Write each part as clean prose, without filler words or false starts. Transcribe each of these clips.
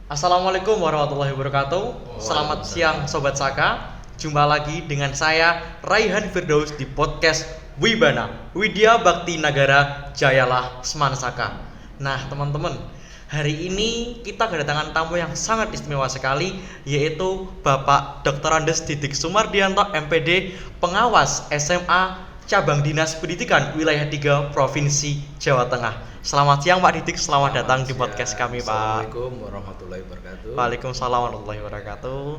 Assalamualaikum warahmatullahi wabarakatuh. Selamat siang Sobat Saka. Jumpa lagi dengan saya Raihan Firdaus di podcast Wibana Widya Bakti Nagara Jayalah Semana Saka. Nah teman-teman, hari ini kita kedatangan tamu yang sangat istimewa sekali, yaitu Bapak Dr. Andes Didik Sumardianto MPD, Pengawas SMA Cabang Dinas Pendidikan Wilayah 3 Provinsi Jawa Tengah. Selamat siang Pak Didik, selamat datang di podcast kami Pak. Assalamualaikum warahmatullahi wabarakatuh. Waalaikumsalam warahmatullahi wabarakatuh.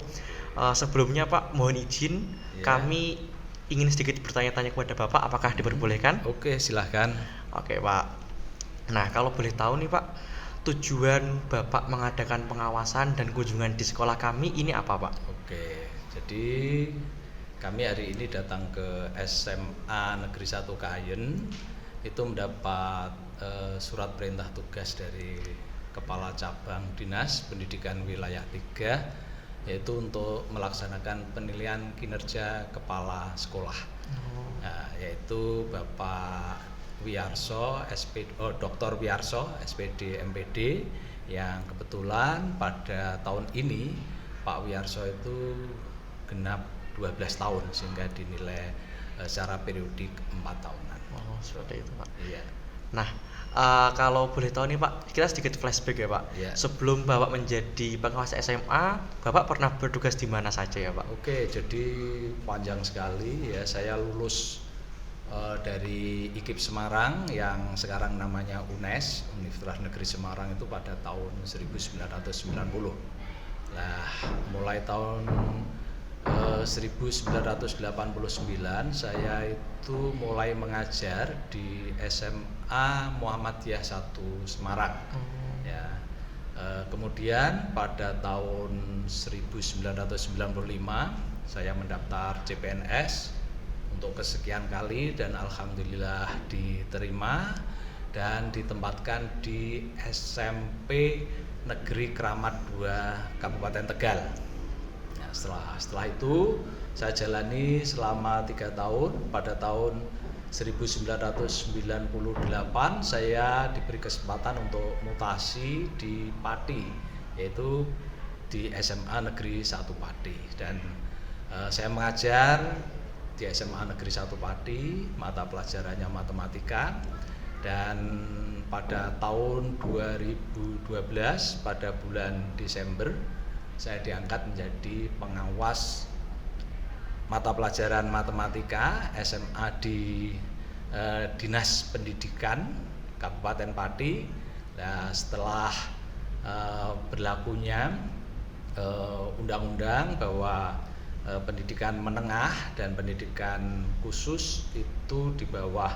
Sebelumnya Pak, mohon izin, kami ingin sedikit bertanya-tanya kepada Bapak, apakah diperbolehkan? Oke, silahkan. Oke Pak. Nah kalau boleh tahu nih Pak, tujuan Bapak mengadakan pengawasan dan kunjungan di sekolah kami ini apa Pak? Oke, jadi kami hari ini datang ke SMA Negeri 1 Kayen, itu mendapat surat perintah tugas dari Kepala Cabang Dinas Pendidikan Wilayah 3, yaitu untuk melaksanakan penilaian kinerja kepala sekolah. Nah, yaitu Bapak Wiyarso, Dr. Wiyarso, SPD MPD, yang kebetulan pada tahun ini Pak Wiyarso itu genap 12 tahun sehingga dinilai secara periodik 4 tahunan. Oh, seperti itu Pak. Iya. Nah, kalau boleh tahu nih Pak, kita sedikit flashback ya Pak. Iya. Sebelum Bapak menjadi pengawas SMA, Bapak pernah bertugas di mana saja ya Pak? Oke, jadi panjang sekali ya. Saya lulus dari IKIP Semarang yang sekarang namanya UNES, Universitas Negeri Semarang, itu pada tahun 1990. Nah, mulai tahun 1989 saya itu mulai mengajar di SMA Muhammadiyah 1 Semarang. Ya. Kemudian pada tahun 1995 saya mendaftar CPNS untuk kesekian kali dan alhamdulillah diterima dan ditempatkan di SMP Negeri Keramat 2 Kabupaten Tegal. Nah, setelah itu saya jalani selama 3 tahun. Pada tahun 1998 saya diberi kesempatan untuk mutasi di Pati, yaitu di SMA Negeri 1 Pati, dan saya mengajar di SMA Negeri 1 Pati, mata pelajarannya matematika. Dan pada tahun 2012 pada bulan Desember saya diangkat menjadi pengawas mata pelajaran matematika SMA di Dinas Pendidikan Kabupaten Pati. Nah, setelah berlakunya undang-undang bahwa pendidikan menengah dan pendidikan khusus itu di bawah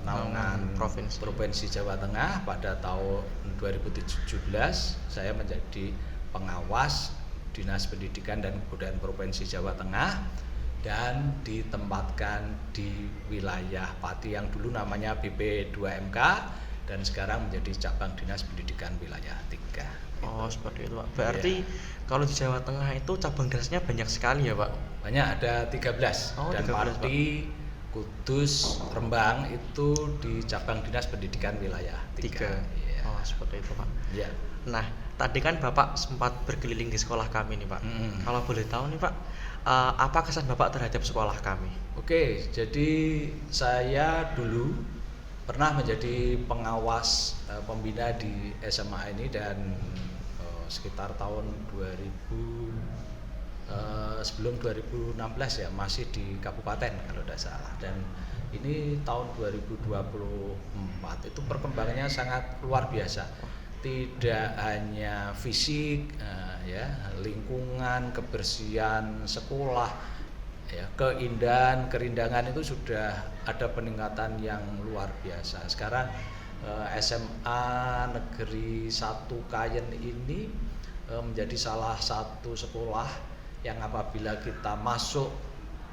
naungan Provinsi Jawa Tengah, pada tahun 2017 saya menjadi pengawas Dinas Pendidikan dan Kebudayaan Provinsi Jawa Tengah dan ditempatkan di wilayah Pati yang dulu namanya BP2MK dan sekarang menjadi cabang Dinas Pendidikan Wilayah 3. Oh, seperti itu Pak. Berarti kalau di Jawa Tengah itu cabang dinasnya banyak sekali ya Pak? Banyak, ada 13. Dan 13, Pati, Kudus, Rembang itu di cabang Dinas Pendidikan Wilayah 3. Ya. Oh, seperti itu Pak. Ya. Nah, tadi kan Bapak sempat berkeliling di sekolah kami nih Pak. Kalau boleh tahu nih Pak, apa kesan Bapak terhadap sekolah kami? Oke, jadi saya dulu pernah menjadi pengawas pembina di SMA ini, dan sekitar tahun 2000 sebelum 2016 ya, masih di kabupaten kalau tidak salah, dan ini tahun 2024 itu perkembangannya sangat luar biasa, tidak hanya fisik ya, lingkungan, kebersihan sekolah ya, keindahan, kerindangan itu sudah ada peningkatan yang luar biasa. Sekarang SMA Negeri 1 Kayen ini menjadi salah satu sekolah yang apabila kita masuk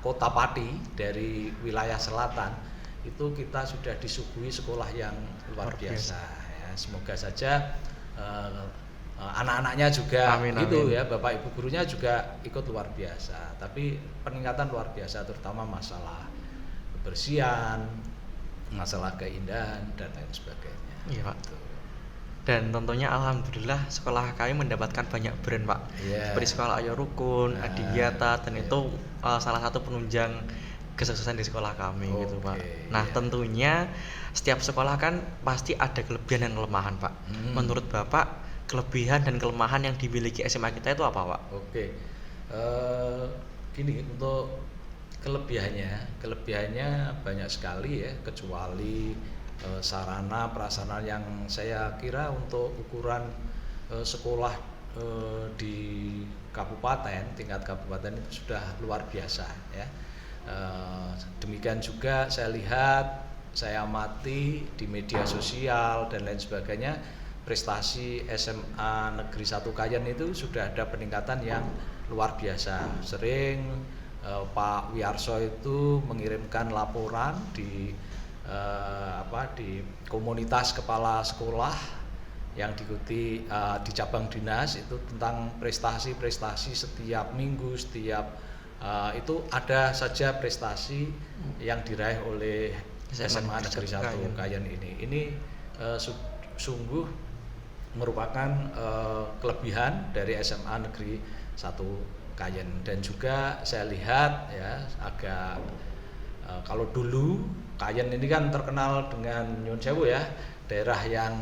Kota Pati dari wilayah selatan itu kita sudah disuguhi sekolah yang luar biasa ya. Semoga saja anak-anaknya juga gitu ya, bapak ibu gurunya juga ikut luar biasa. Tapi peningkatan luar biasa terutama masalah kebersihan, masalah keindahan dan lain sebagainya. Iya Pak. Dan tentunya alhamdulillah sekolah kami mendapatkan banyak brand Pak. Iya. Seperti sekolah Ayo Rukun, Nah, Adiwiyata, dan iya. itu salah satu penunjang kesuksesan di sekolah kami gitu Pak. Oke, Nah iya. tentunya setiap sekolah kan pasti ada kelebihan dan kelemahan Pak. Menurut Bapak kelebihan dan kelemahan yang dimiliki SMA kita itu apa Pak? Oke, gini untuk kelebihannya banyak sekali ya, kecuali sarana prasarana yang saya kira untuk ukuran sekolah di tingkat kabupaten itu sudah luar biasa ya. Demikian juga saya lihat, saya amati di media sosial dan lain sebagainya, prestasi SMA Negeri 1 Kayen itu sudah ada peningkatan yang luar biasa. Sering Pak Wiarso itu mengirimkan laporan di komunitas kepala sekolah yang diikuti di cabang dinas itu tentang prestasi-prestasi setiap minggu, setiap itu ada saja prestasi yang diraih oleh SMA Negeri 1 Kayen ini. Ini sungguh merupakan kelebihan dari SMA Negeri 1 Kayen. Dan juga saya lihat ya agak kalau dulu Kayen ini kan terkenal dengan nyun sewu ya, daerah yang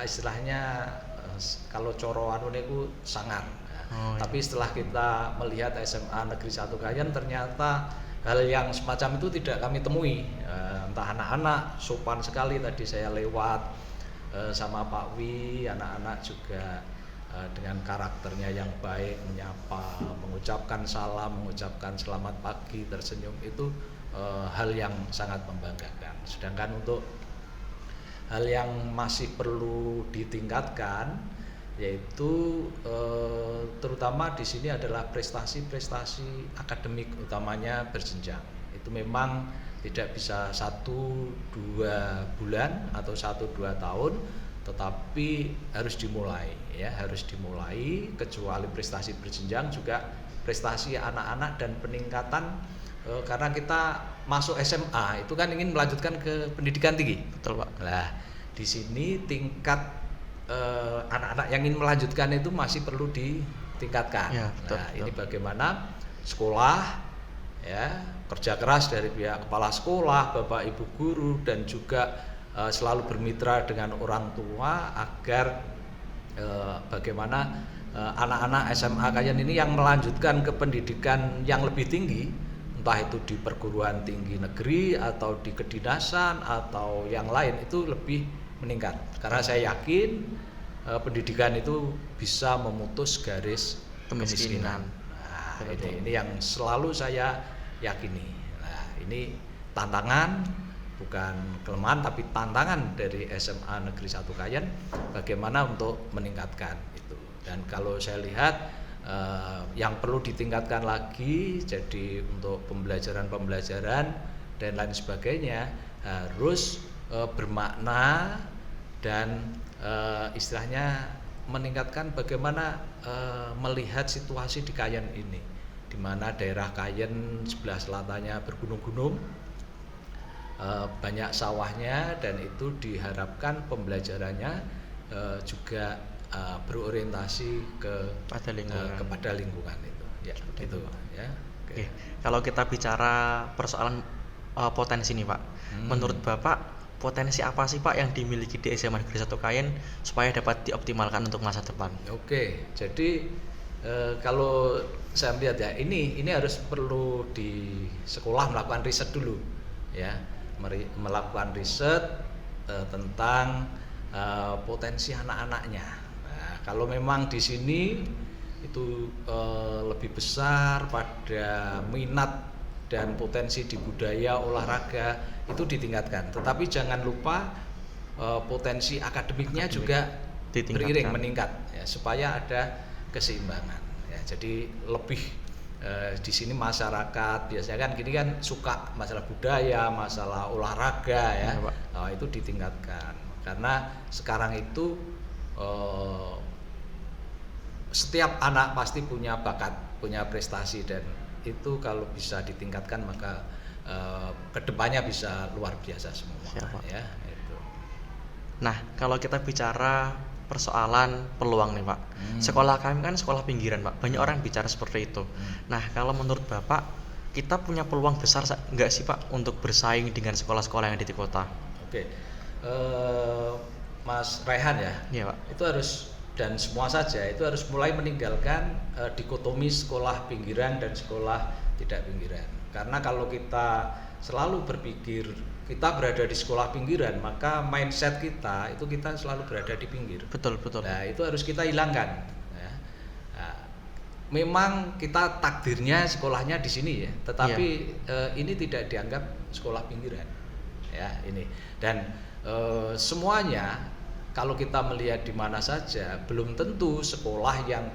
istilahnya kalau coro anu niku sangar. Tapi setelah kita melihat SMA Negeri 1 Kayen, ternyata hal yang semacam itu tidak kami temui. Entah anak-anak sopan sekali, tadi saya lewat sama Pak Wi, anak-anak juga dengan karakternya yang baik, menyapa, mengucapkan salam, mengucapkan selamat pagi, tersenyum, itu hal yang sangat membanggakan. Sedangkan untuk hal yang masih perlu ditingkatkan, yaitu terutama di sini adalah prestasi-prestasi akademik, utamanya berjenjang. Itu memang tidak bisa 1-2 bulan atau 1-2 tahun, tetapi harus dimulai ya, kecuali prestasi berjenjang, juga prestasi anak-anak dan peningkatan karena kita masuk SMA itu kan ingin melanjutkan ke pendidikan tinggi. Betul Pak. Nah, di sini tingkat anak-anak yang ingin melanjutkan itu masih perlu ditingkatkan. Ya, betul, Nah, betul. ini bagaimana sekolah ya, kerja keras dari pihak kepala sekolah, Bapak Ibu guru, dan juga selalu bermitra dengan orang tua agar bagaimana anak-anak SMA Kayen ini yang melanjutkan ke pendidikan yang lebih tinggi, entah itu di perguruan tinggi negeri atau di kedinasan atau yang lain, itu lebih meningkat. Karena saya yakin pendidikan itu bisa memutus garis kemiskinan. Nah, ini yang selalu saya yakini. Nah, ini tantangan, bukan kelemahan tapi tantangan dari SMA Negeri 1 Kayen, bagaimana untuk meningkatkan itu. Dan kalau saya lihat yang perlu ditingkatkan lagi, jadi untuk pembelajaran dan lain sebagainya harus bermakna dan istilahnya meningkatkan bagaimana melihat situasi di Kayen ini, di mana daerah Kayen sebelah selatannya bergunung-gunung, banyak sawahnya, dan itu diharapkan pembelajarannya juga berorientasi kepada lingkungan itu. Ya, itu ya. Oke. Kalau kita bicara persoalan potensi nih Pak, menurut Bapak potensi apa sih Pak yang dimiliki di SMA Negeri 1 Kayen supaya dapat dioptimalkan untuk masa depan? Oke, jadi kalau saya melihat ya, ini harus perlu di sekolah melakukan riset dulu ya, melakukan riset tentang potensi anak-anaknya. Nah, kalau memang di sini itu lebih besar pada minat dan potensi di budaya olahraga, itu ditingkatkan. Tetapi jangan lupa potensi akademiknya juga beriring meningkat ya, supaya ada keseimbangan ya. Jadi lebih di sini masyarakat biasanya kan gini kan suka masalah budaya, masalah olahraga ya, itu ditingkatkan. Karena sekarang itu setiap anak pasti punya bakat, punya prestasi, dan itu kalau bisa ditingkatkan maka kedepannya bisa luar biasa semua. Siapa? Ya itu. Nah, kalau kita bicara persoalan peluang nih Pak, sekolah kami kan sekolah pinggiran Pak, banyak orang bicara seperti itu. Nah, kalau menurut Bapak, kita punya peluang besar nggak sih Pak untuk bersaing dengan sekolah-sekolah yang ada di kota? Oke, Mas Raihan ya, Iya Pak. itu harus, dan semua saja itu harus mulai meninggalkan dikotomi sekolah pinggiran dan sekolah tidak pinggiran. Karena kalau kita selalu berpikir kita berada di sekolah pinggiran, maka mindset kita itu kita selalu berada di pinggir. Betul. Nah, itu harus kita hilangkan. Ya. Nah, memang kita takdirnya sekolahnya di sini ya, tetapi ini tidak dianggap sekolah pinggiran. Ya, ini. Dan semuanya kalau kita melihat di mana saja, belum tentu sekolah yang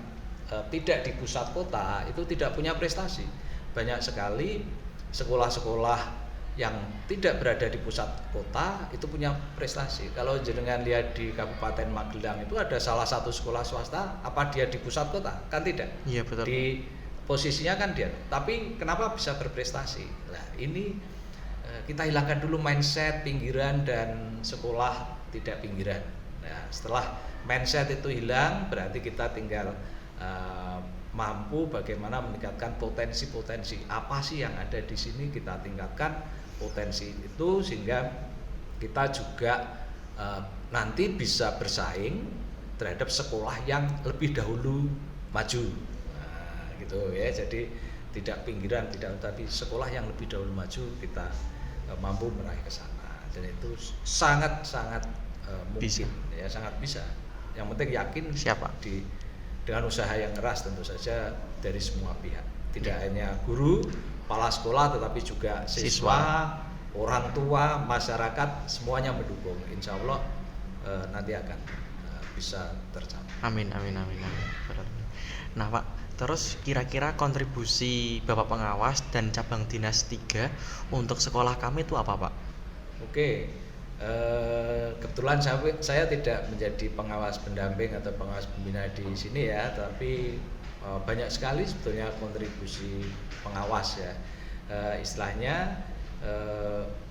tidak di pusat kota itu tidak punya prestasi. Banyak sekali sekolah-sekolah yang tidak berada di pusat kota itu punya prestasi. Kalau jenengan lihat di Kabupaten Magelang itu ada salah satu sekolah swasta, apa dia di pusat kota? Kan tidak. Iya betul. Di posisinya kan dia. Tapi kenapa bisa berprestasi? Nah, ini kita hilangkan dulu mindset pinggiran dan sekolah tidak pinggiran. Nah, setelah mindset itu hilang, berarti kita tinggal mampu bagaimana meningkatkan potensi-potensi apa sih yang ada di sini, kita tingkatkan potensi itu sehingga kita juga nanti bisa bersaing terhadap sekolah yang lebih dahulu maju. Nah, gitu ya. Jadi tidak pinggiran, tidak, tapi sekolah yang lebih dahulu maju kita mampu meraih ke sana. Dan itu sangat mungkin bisa. Ya, sangat bisa. Yang penting yakin Siapa? Dengan usaha yang keras tentu saja dari semua pihak. Tidak hanya guru, kepala sekolah, tetapi juga siswa, orang tua, masyarakat, semuanya mendukung. Insya Allah nanti akan bisa tercapai. Amin. Nah Pak, terus kira-kira kontribusi Bapak Pengawas dan cabang dinas 3 untuk sekolah kami itu apa Pak? Oke, kebetulan saya tidak menjadi pengawas pendamping atau pengawas pembina di sini ya, tapi banyak sekali sebetulnya kontribusi pengawas ya. Istilahnya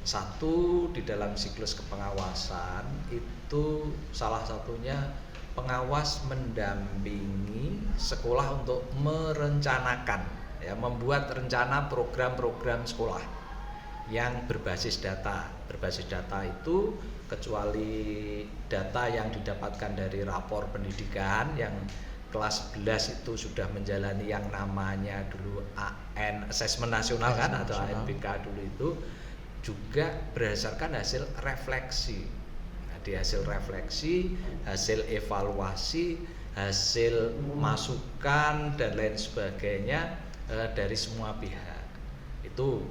satu di dalam siklus kepengawasan itu salah satunya pengawas mendampingi sekolah untuk merencanakan ya, membuat rencana program-program sekolah yang berbasis data. Berbasis data itu kecuali data yang didapatkan dari rapor pendidikan yang kelas 11 itu sudah menjalani yang namanya dulu AN Asesmen Nasional kan, atau ANBK dulu, itu juga berdasarkan hasil refleksi. Nah, di hasil refleksi, hasil evaluasi, hasil masukan dan lain sebagainya dari semua pihak. Itu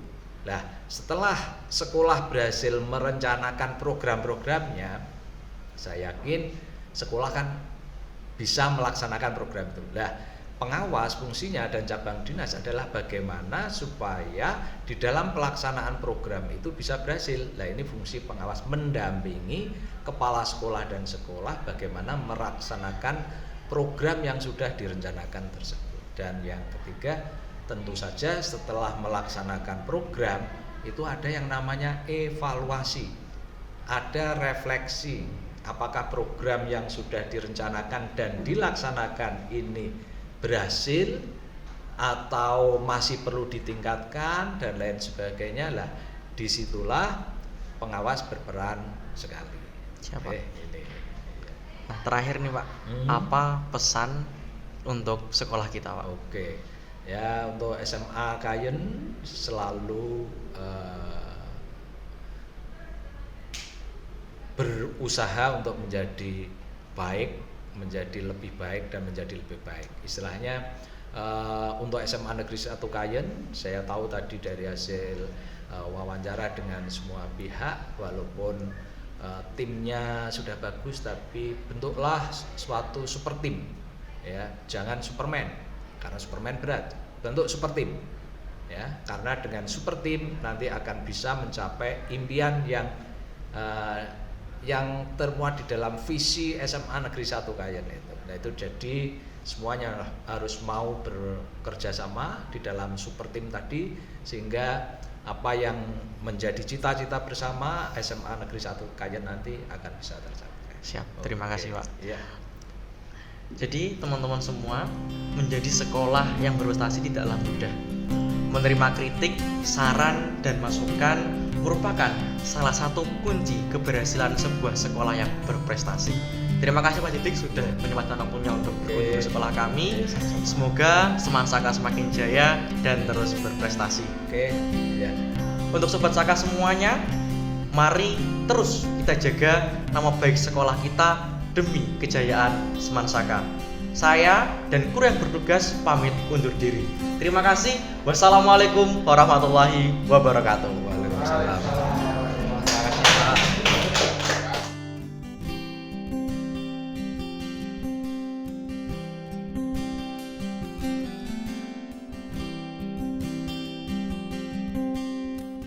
lah, setelah sekolah berhasil merencanakan program-programnya, saya yakin sekolah kan bisa melaksanakan program itu. Nah, pengawas fungsinya dan cabang dinas adalah bagaimana supaya di dalam pelaksanaan program itu bisa berhasil. Nah, ini fungsi pengawas mendampingi kepala sekolah dan sekolah bagaimana melaksanakan program yang sudah direncanakan tersebut. Dan yang ketiga, tentu saja setelah melaksanakan program itu ada yang namanya evaluasi, ada refleksi, apakah program yang sudah direncanakan dan dilaksanakan ini berhasil atau masih perlu ditingkatkan dan lain sebagainya. Lah, disitulah pengawas berperan sekali. Siapa? Ini. Nah, terakhir nih Pak, apa pesan untuk sekolah kita Pak? Oke. Ya, untuk SMA Kayen selalu berusaha untuk menjadi baik, menjadi lebih baik dan menjadi lebih baik. Istilahnya untuk SMA Negeri 1 Kayen, saya tahu tadi dari hasil wawancara dengan semua pihak, walaupun timnya sudah bagus, tapi bentuklah suatu super tim. Ya, jangan Superman, karena Superman berat. Bentuk super tim. Ya, karena dengan super tim nanti akan bisa mencapai impian yang termuat di dalam visi SMA Negeri 1 Kayen itu. Nah, itu jadi semuanya harus mau bekerja sama di dalam super tim tadi, sehingga apa yang menjadi cita-cita bersama SMA Negeri 1 Kayen nanti akan bisa tercapai. Siap, terima kasih Pak. Iya. Jadi teman-teman semua, menjadi sekolah yang berprestasi tidaklah mudah. Menerima kritik, saran, dan masukan merupakan salah satu kunci keberhasilan sebuah sekolah yang berprestasi. Terima kasih Pak Didik sudah menyempatkan waktunya untuk berkunjung ke sekolah kami. Semoga Semansaka semakin jaya dan terus berprestasi. Oke, ya. Untuk Sobat Saka semuanya, mari terus kita jaga nama baik sekolah kita demi kejayaan Semansaka. Saya dan kru yang bertugas pamit undur diri. Terima kasih. Wassalamualaikum warahmatullahi wabarakatuh. Waalaikumsalam.